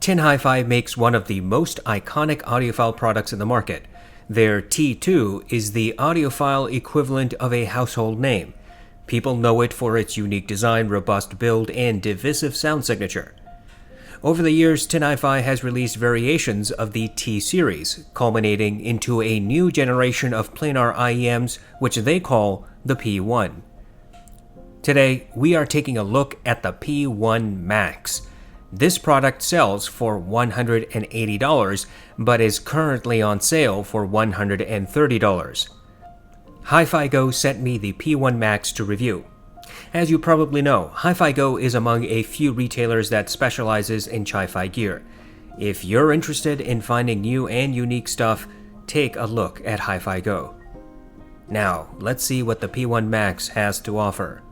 Tin Hi-Fi makes one of the most iconic audiophile products in the market. Their T2 is the audiophile equivalent of a household name. People know it for its unique design, robust build, and divisive sound signature. Over the years, Tin Hi-Fi has released variations of the T-series, culminating into a new generation of planar IEMs, which they call the P1. Today, we are taking a look at the P1 Max. This product sells for $180, but is currently on sale for $130. Hi-Fi Go sent me the P1 Max to review. As you probably know, Hi-Fi Go is among a few retailers that specializes in hi-fi gear. If you're interested in finding new and unique stuff, take a look at Hi-Fi Go. Now, let's see what the P1 Max has to offer.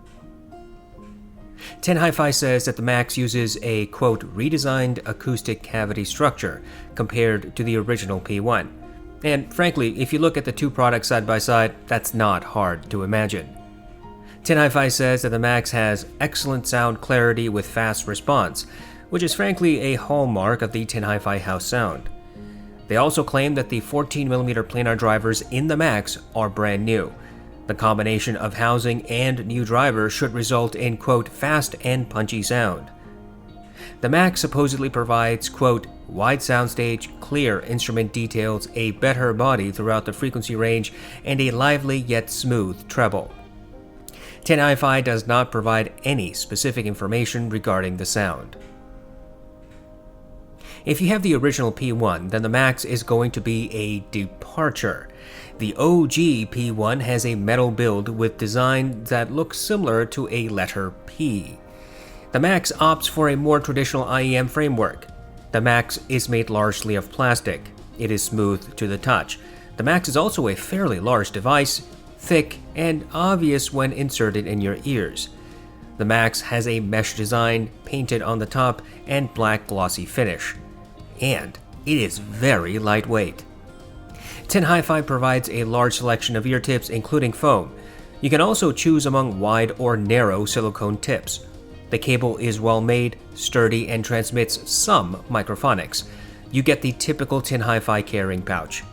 Tin Hi-Fi says that the Max uses a, quote, redesigned acoustic cavity structure compared to the original P1. And frankly, if you look at the two products side by side, that's not hard to imagine. Tin Hi-Fi says that the Max has excellent sound clarity with fast response, which is frankly a hallmark of the Tin Hi-Fi house sound. They also claim that the 14mm planar drivers in the Max are brand new. The combination of housing and new driver should result in, quote, fast and punchy sound. The Max supposedly provides, quote, wide soundstage, clear instrument details, a better body throughout the frequency range, and a lively yet smooth treble. Tin Hi-Fi does not provide any specific information regarding the sound. If you have the original P1, then the Max is going to be a departure. The OG P1 has a metal build with design that looks similar to a letter P. The Max opts for a more traditional IEM framework. The Max is made largely of plastic. It is smooth to the touch. The Max is also a fairly large device, thick, and obvious when inserted in your ears. The Max has a mesh design painted on the top and black glossy finish. And it is very lightweight. Tin Hi-Fi provides a large selection of ear tips, including foam. You can also choose among wide or narrow silicone tips. The cable is well made, sturdy, and transmits some microphonics. You get the typical Tin Hi-Fi carrying pouch.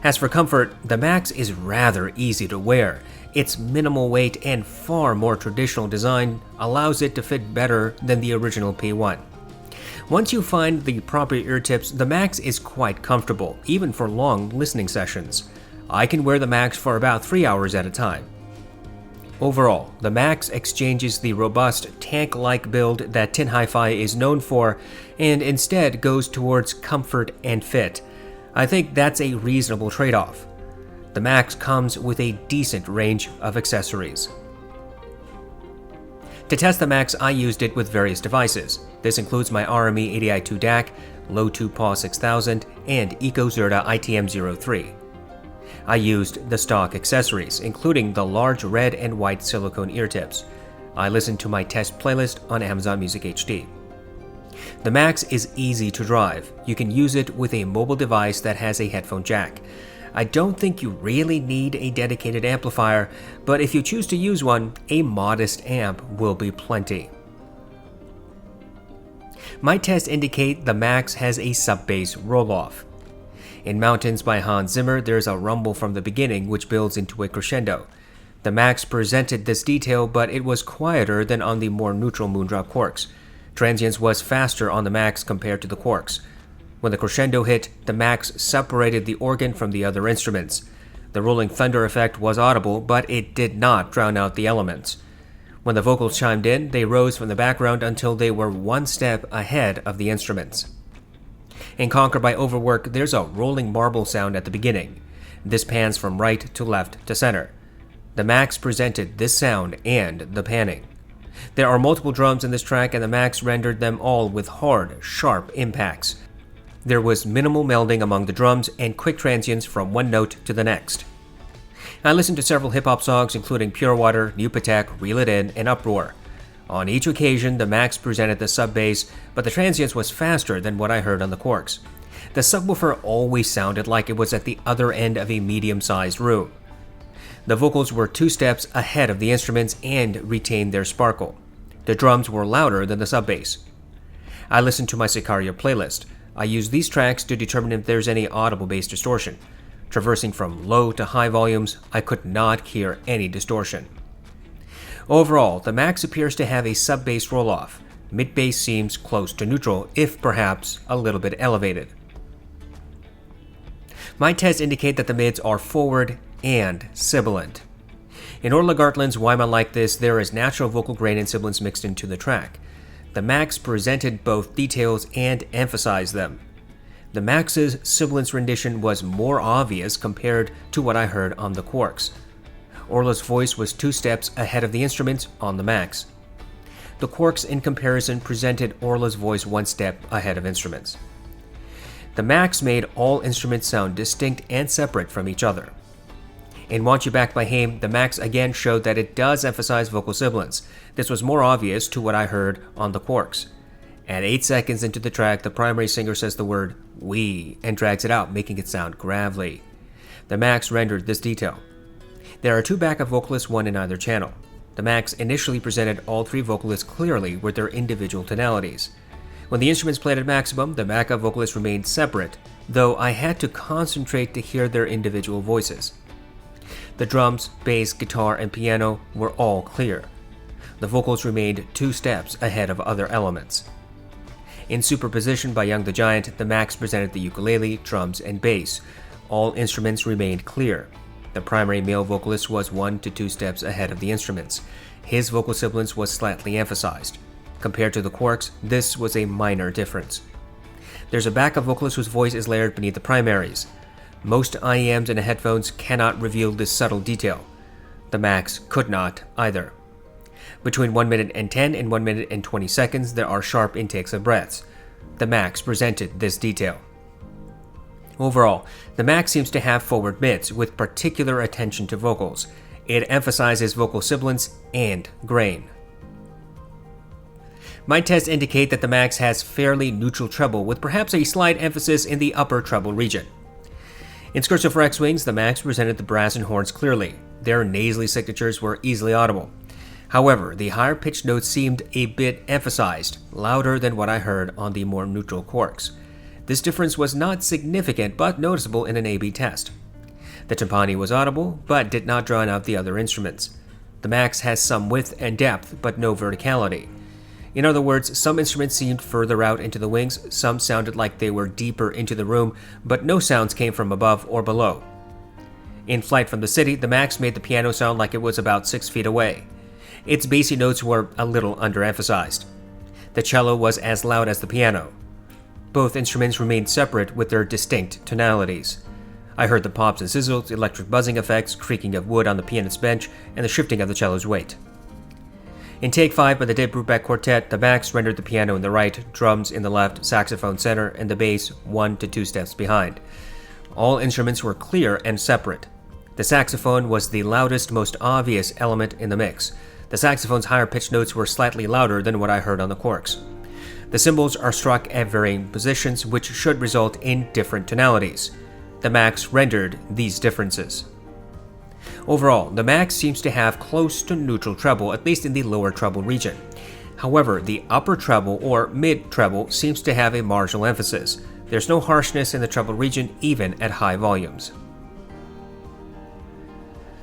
As for comfort, the Max is rather easy to wear. Its minimal weight and far more traditional design allows it to fit better than the original P1. Once you find the proper ear tips, the Max is quite comfortable, even for long listening sessions. I can wear the Max for about 3 hours at a time. Overall, the Max exchanges the robust, tank-like build that Tin Hi-Fi is known for, and instead goes towards comfort and fit. I think that's a reasonable trade-off. The Max comes with a decent range of accessories. To test the Max, I used it with various devices. This includes my RME 80i2 DAC, Low 2 PAW 6000, and EcoZerta ITM03. I used the stock accessories, including the large red and white silicone ear tips. I listened to my test playlist on Amazon Music HD. The Max is easy to drive. You can use it with a mobile device that has a headphone jack. I don't think you really need a dedicated amplifier, but if you choose to use one, a modest amp will be plenty. My tests indicate the Max has a sub-bass roll-off. In Mountains by Hans Zimmer, there's a rumble from the beginning which builds into a crescendo. The Max presented this detail, but it was quieter than on the more neutral Moondrop Quarks. Transients was faster on the Max compared to the Quarks. When the crescendo hit, the Max separated the organ from the other instruments. The rolling thunder effect was audible, but it did not drown out the elements. When the vocals chimed in, they rose from the background until they were one step ahead of the instruments. In Conquer by Overwork, there's a rolling marble sound at the beginning. This pans from right to left to center. The Max presented this sound and the panning. There are multiple drums in this track, and the Max rendered them all with hard, sharp impacts. There was minimal melding among the drums and quick transients from one note to the next. I listened to several hip-hop songs including Pure Water, New Patek, Reel It In, and Uproar. On each occasion, the Max presented the sub-bass, but the transients was faster than what I heard on the Quarks. The subwoofer always sounded like it was at the other end of a medium-sized room. The vocals were 2 steps ahead of the instruments and retained their sparkle. The drums were louder than the sub-bass. I listen to my Sicario playlist. I use these tracks to determine if there's any audible bass distortion. Traversing from low to high volumes, I could not hear any distortion. Overall, the Max appears to have a sub-bass roll-off. Mid-bass seems close to neutral, if perhaps a little bit elevated. My tests indicate that the mids are forward and sibilant. In Orla Gartland's Why Am I Like This, there is natural vocal grain and sibilance mixed into the track. The Max presented both details and emphasized them. The Max's sibilance rendition was more obvious compared to what I heard on the Quarks. Orla's voice was 2 steps ahead of the instruments on the Max. The Quarks, in comparison, presented Orla's voice 1 step ahead of instruments. The Max made all instruments sound distinct and separate from each other. In Want You Back by Haim, the Max again showed that it does emphasize vocal sibilance. This was more obvious to what I heard on the Quarks. At 8 seconds into the track, the primary singer says the word "we" and drags it out, making it sound gravelly. The Max rendered this detail. There are 2 backup vocalists, one in either channel. The Max initially presented all 3 vocalists clearly with their individual tonalities. When the instruments played at maximum, the backup vocalists remained separate, though I had to concentrate to hear their individual voices. The drums, bass, guitar, and piano were all clear. The vocals remained 2 steps ahead of other elements. In Superposition by Young the Giant, the Max presented the ukulele, drums, and bass. All instruments remained clear. The primary male vocalist was 1 to 2 steps ahead of the instruments. His vocal sibilance was slightly emphasized. Compared to the Quarks, this was a minor difference. There's a backup vocalist whose voice is layered beneath the primaries. Most IEMs and headphones cannot reveal this subtle detail. The Max could not either. Between 1 minute and 10 and 1 minute and 20 seconds, there are sharp intakes of breaths. The Max presented this detail. Overall, the Max seems to have forward mids with particular attention to vocals. It emphasizes vocal sibilance and grain. My tests indicate that the Max has fairly neutral treble with perhaps a slight emphasis in the upper treble region. In Scherzo for X-Wings, the Max presented the brass and horns clearly. Their nasally signatures were easily audible. However, the higher pitched notes seemed a bit emphasized, louder than what I heard on the more neutral Quarks. This difference was not significant but noticeable in an A/B test. The timpani was audible, but did not drown out the other instruments. The Max has some width and depth, but no verticality. In other words, some instruments seemed further out into the wings, some sounded like they were deeper into the room, but no sounds came from above or below. In Flight from the City, the Max made the piano sound like it was about 6 feet away. Its bassy notes were a little underemphasized. The cello was as loud as the piano. Both instruments remained separate with their distinct tonalities. I heard the pops and sizzles, electric buzzing effects, creaking of wood on the pianist's bench, and the shifting of the cello's weight. In Take 5 by the Dave Brubeck Quartet, the Max rendered the piano in the right, drums in the left, saxophone center, and the bass 1 to 2 steps behind. All instruments were clear and separate. The saxophone was the loudest, most obvious element in the mix. The saxophone's higher pitched notes were slightly louder than what I heard on the Quarks. The cymbals are struck at varying positions, which should result in different tonalities. The Max rendered these differences. Overall, the Max seems to have close to neutral treble, at least in the lower treble region. However, the upper treble or mid treble seems to have a marginal emphasis. There's no harshness in the treble region, even at high volumes.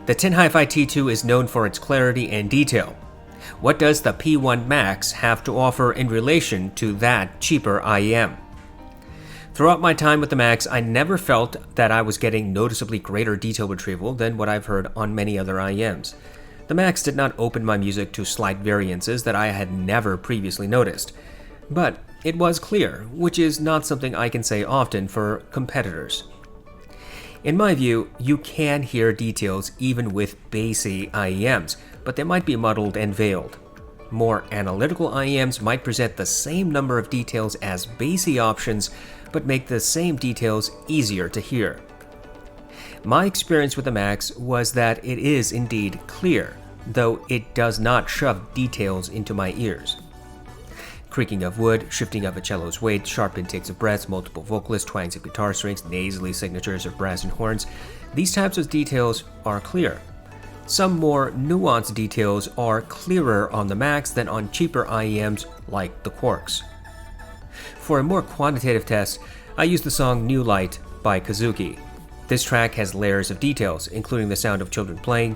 The Tin Hi-Fi T2 is known for its clarity and detail. What does the P1 Max have to offer in relation to that cheaper IEM? Throughout my time with the Max, I never felt that I was getting noticeably greater detail retrieval than what I've heard on many other IEMs. The Max did not open my music to slight variances that I had never previously noticed. But it was clear, which is not something I can say often for competitors. In my view, you can hear details even with bassy IEMs, but they might be muddled and veiled. More analytical IEMs might present the same number of details as bassy options, but make the same details easier to hear. My experience with the Max was that it is indeed clear, though it does not shove details into my ears. Creaking of wood, shifting of a cello's weight, sharp intakes of breaths, multiple vocalists, twangs of guitar strings, nasally signatures of brass and horns. These types of details are clear. Some more nuanced details are clearer on the Max than on cheaper IEMs like the Quarks. For a more quantitative test, I used the song New Light by Kazuki. This track has layers of details, including the sound of children playing,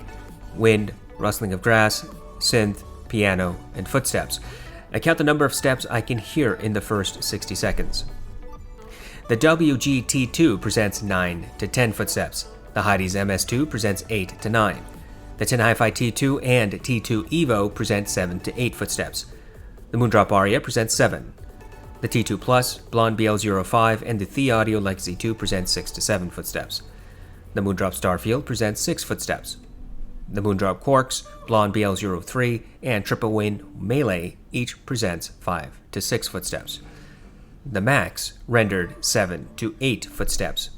wind, rustling of grass, synth, piano, and footsteps. I count the number of steps I can hear in the first 60 seconds. The WG-T2 presents 9 to 10 footsteps. The Heidi's MS2 presents 8 to 9. The Hifi T2 and T2 Evo present 7 to 8 footsteps. The Moondrop Aria presents 7. The T2 Plus, Blonde BL05, and the The Audio Legacy 2 present 6 to 7 footsteps. The Moondrop Starfield presents 6 footsteps. The Moondrop Quarks, Blonde BL03, and Triple Win Melee each presents 5 to 6 footsteps. The Max rendered 7 to 8 footsteps.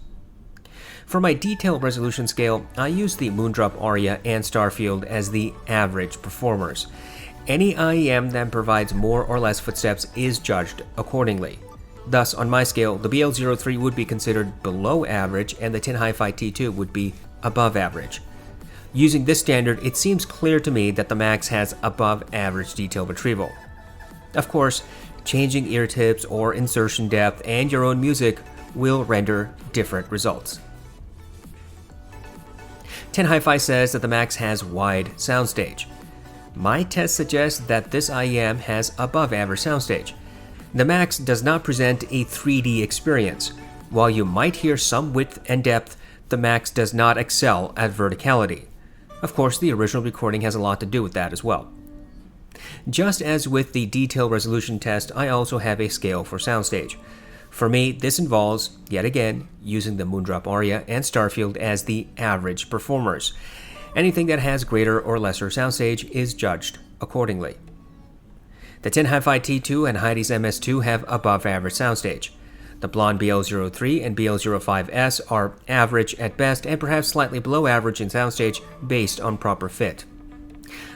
For my detail resolution scale, I use the Moondrop Aria and Starfield as the average performers. Any IEM that provides more or less footsteps is judged accordingly. Thus, on my scale, the BL03 would be considered below average and the Hifi T2 would be above average. Using this standard, it seems clear to me that the Max has above average detail retrieval. Of course, changing ear tips or insertion depth and your own music will render different results. Hifi says that the Max has wide soundstage. My test suggests that this IEM has above average soundstage. The Max does not present a 3D experience. While you might hear some width and depth, the Max does not excel at verticality. Of course, the original recording has a lot to do with that as well. Just as with the detail resolution test, I also have a scale for soundstage. For me, this involves, yet again, using the Moondrop Aria and Starfield as the average performers. Anything that has greater or lesser soundstage is judged accordingly. The Hifi T2 and Heidi's MS2 have above average soundstage. The Blonde BL03 and BL05S are average at best and perhaps slightly below average in soundstage based on proper fit.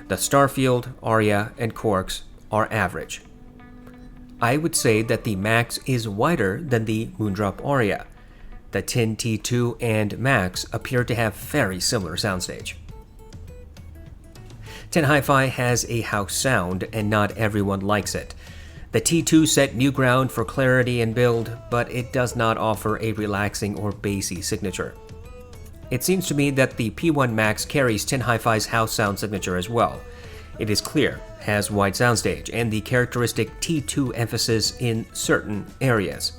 The Starfield, Aria, and Quarks are average. I would say that the Max is wider than the Moondrop Aria. The Tin T2 and Max appear to have very similar soundstage. Hifi has a house sound, and not everyone likes it. The T2 set new ground for clarity and build, but it does not offer a relaxing or bassy signature. It seems to me that the P1 Max carries Hifi's house sound signature as well. It is clear, has wide soundstage, and the characteristic T2 emphasis in certain areas.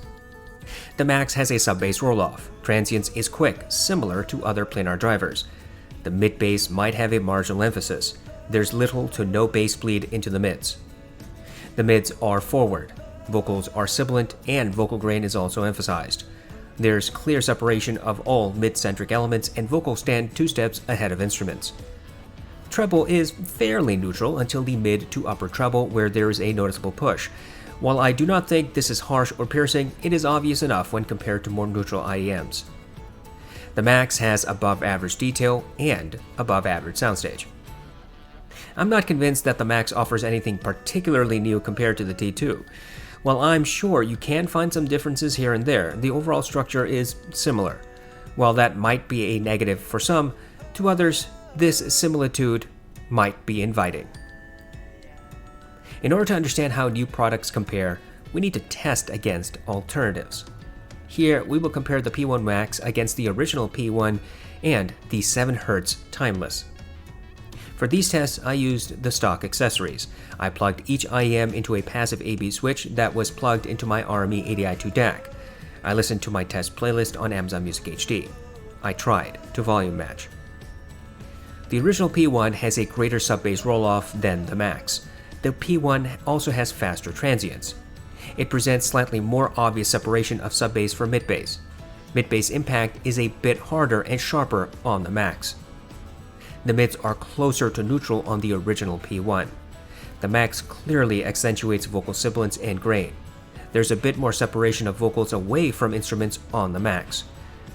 The Max has a sub-bass roll-off. Transients is quick, similar to other planar drivers. The mid-bass might have a marginal emphasis. There's little to no bass bleed into the mids. The mids are forward, vocals are sibilant, and vocal grain is also emphasized. There's clear separation of all mid-centric elements, and vocals stand 2 steps ahead of instruments. Treble is fairly neutral until the mid to upper treble, where there is a noticeable push. While I do not think this is harsh or piercing, it is obvious enough when compared to more neutral IEMs. The Max has above average detail and above average soundstage. I'm not convinced that the Max offers anything particularly new compared to the T2. While I'm sure you can find some differences here and there, the overall structure is similar. While that might be a negative for some, to others, this similitude might be inviting. In order to understand how new products compare, we need to test against alternatives. Here, we will compare the P1 Max against the original P1 and the 7Hz Timeless. For these tests, I used the stock accessories. I plugged each IEM into a passive AB switch that was plugged into my RME ADI2 DAC. I listened to my test playlist on Amazon Music HD. I tried to volume match. The original P1 has a greater sub-bass roll-off than the Max. The P1 also has faster transients. It presents slightly more obvious separation of sub-bass from mid-bass. Mid-bass impact is a bit harder and sharper on the Max. The mids are closer to neutral on the original P1. The Max clearly accentuates vocal sibilance and grain. There's a bit more separation of vocals away from instruments on the Max.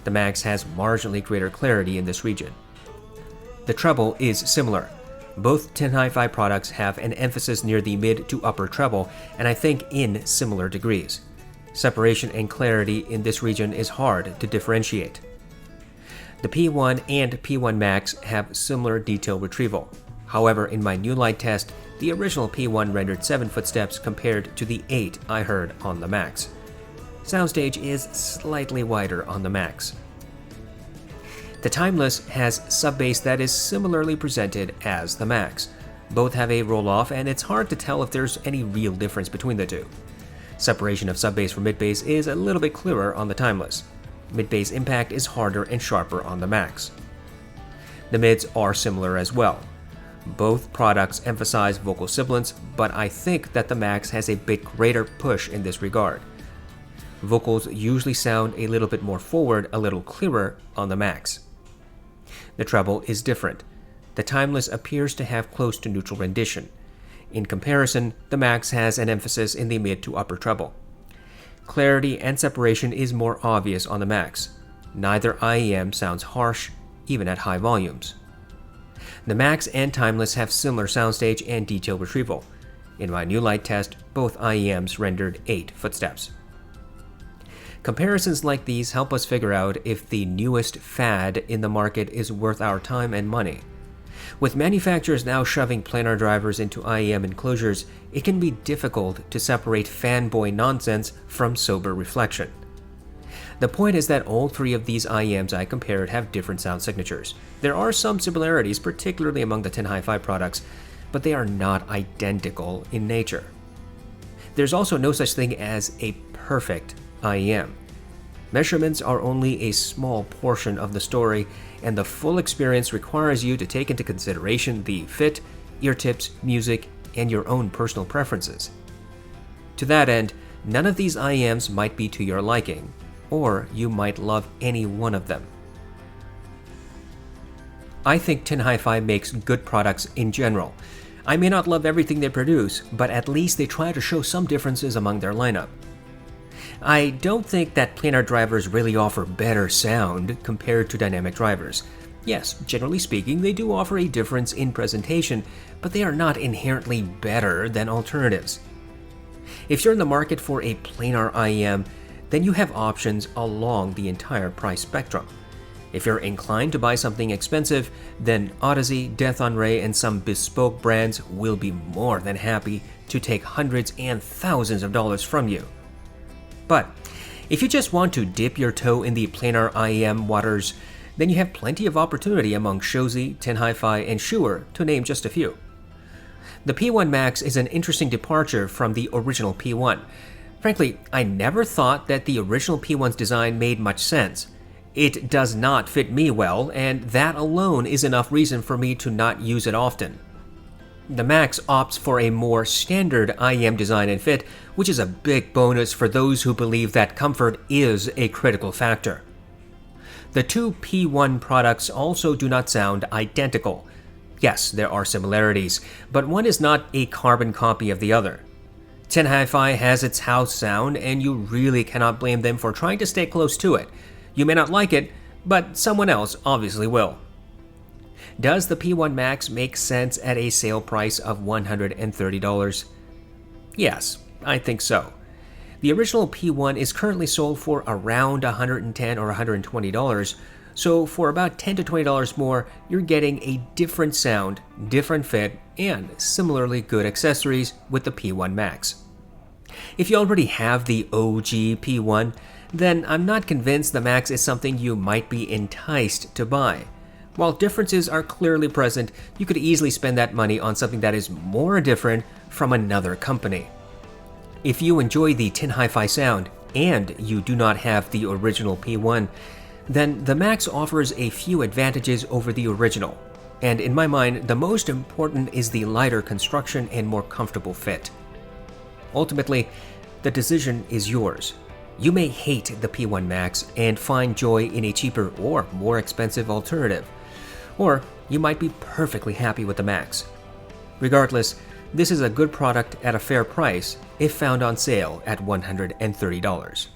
The Max has marginally greater clarity in this region. The treble is similar. Both Hifi products have an emphasis near the mid to upper treble, and I think in similar degrees. Separation and clarity in this region is hard to differentiate. The P1 and P1 Max have similar detail retrieval. However, in my New Light test, the original P1 rendered 7 footsteps compared to the 8 I heard on the Max. Soundstage is slightly wider on the Max. The Timeless has sub-bass that is similarly presented as the Max. Both have a roll-off, and it's hard to tell if there's any real difference between the two. Separation of sub-bass from mid-bass is a little bit clearer on the Timeless. Mid-bass impact is harder and sharper on the Max. The mids are similar as well. Both products emphasize vocal sibilance, but I think that the Max has a bit greater push in this regard. Vocals usually sound a little bit more forward, a little clearer on the Max. The treble is different. The Timeless appears to have close to neutral rendition. In comparison, the Max has an emphasis in the mid to upper treble. Clarity and separation is more obvious on the Max. Neither IEM sounds harsh, even at high volumes. The Max and Timeless have similar soundstage and detail retrieval. In my new light test, both IEMs rendered 8 footsteps. Comparisons like these help us figure out if the newest fad in the market is worth our time and money. With manufacturers now shoving planar drivers into IEM enclosures, it can be difficult to separate fanboy nonsense from sober reflection. The point is that all three of these IEMs I compared have different sound signatures. There are some similarities, particularly among the Hifi products, but they are not identical in nature. There's also no such thing as a perfect IEM. Measurements are only a small portion of the story, and the full experience requires you to take into consideration the fit, ear tips, music, and your own personal preferences. To that end, none of these IEMs might be to your liking, or you might love any one of them. I think Hifi makes good products in general. I may not love everything they produce, but at least they try to show some differences among their lineup. I don't think that planar drivers really offer better sound compared to dynamic drivers. Yes, generally speaking, they do offer a difference in presentation, but they are not inherently better than alternatives. If you're in the market for a planar IEM, then you have options along the entire price spectrum. If you're inclined to buy something expensive, then Audeze, Death on Ray, and some bespoke brands will be more than happy to take hundreds and thousands of dollars from you. But if you just want to dip your toe in the planar IEM waters, then you have plenty of opportunity among Shozy, Hifi, and Shure, to name just a few. The P1 Max is an interesting departure from the original P1. Frankly, I never thought that the original P1's design made much sense. It does not fit me well, and that alone is enough reason for me to not use it often. The Max opts for a more standard IEM design and fit, which is a big bonus for those who believe that comfort is a critical factor. The two P1 products also do not sound identical. Yes, there are similarities, but one is not a carbon copy of the other. Hifi has its house sound, and you really cannot blame them for trying to stay close to it. You may not like it, but someone else obviously will. Does the P1 Max make sense at a sale price of $130? Yes, I think so. The original P1 is currently sold for around $110 or $120, so for about $10 to $20 more, you're getting a different sound, different fit, and similarly good accessories with the P1 Max. If you already have the OG P1, then I'm not convinced the Max is something you might be enticed to buy. While differences are clearly present, you could easily spend that money on something that is more different from another company. If you enjoy the Hifi sound and you do not have the original P1, then the Max offers a few advantages over the original, and in my mind, the most important is the lighter construction and more comfortable fit. Ultimately, the decision is yours. You may hate the P1 Max and find joy in a cheaper or more expensive alternative, or you might be perfectly happy with the Max. Regardless, this is a good product at a fair price if found on sale at $130.